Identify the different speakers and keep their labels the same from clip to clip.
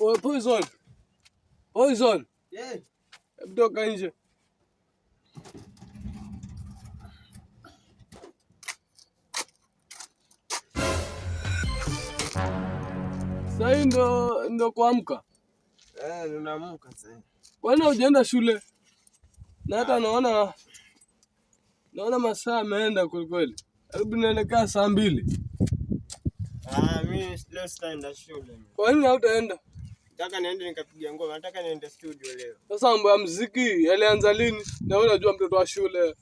Speaker 1: Poison. Poison.
Speaker 2: Yeah.
Speaker 1: Hebu toka nje. Sasa ndo kuamka.
Speaker 2: Ninaamka sasa.
Speaker 1: Kwani hujaenda shule? Na hata naona masaa yameenda kweli. Hebu naelekea saa 2.
Speaker 2: Mimi leo sitaenda shule.
Speaker 1: Kwa nini hautaenda?
Speaker 2: Nataka niende nikapiga ngoma. Nataka niende studio leo.
Speaker 1: Sasa mambo ya muziki yalianza lini? Na wewe unajua mtoto wa shule.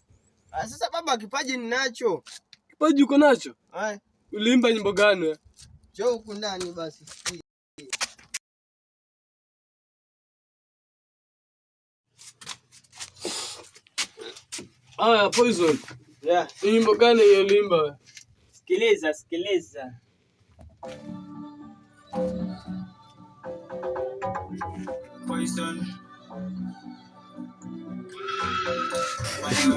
Speaker 2: Sasa baba, kipaji ninacho.
Speaker 1: Kipaji uko nacho?
Speaker 2: Hai.
Speaker 1: Uliimba nyimbo gani wewe?
Speaker 2: Njoo huku ndani basi.
Speaker 1: Poison.
Speaker 2: Yeah.
Speaker 1: Nyimbo gani hiyo uliimba wewe?
Speaker 2: Sikiliza. Poison.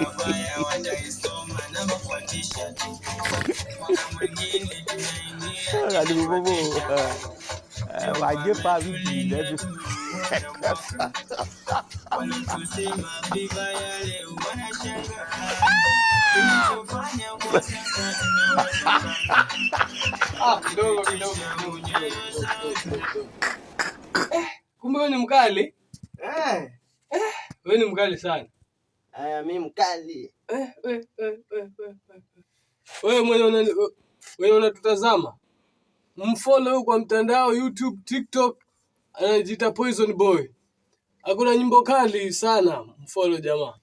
Speaker 2: Wabaya wataisoma na mafuatisha. Mwaka mwingine tunaingia.
Speaker 3: Wajepa vipi ndio.
Speaker 2: Wanatusema vibaya leo wanashangaa.
Speaker 1: Kidogo. Kumbe wewe ni mkali? Wewe ni mkali sana.
Speaker 2: Mimi mkali.
Speaker 1: Wewe mwenye unatutazama, mfollow kwa mtandao YouTube, TikTok, anajiita Poison Boy. Hakuna nyimbo kali sana, mfollow jamaa.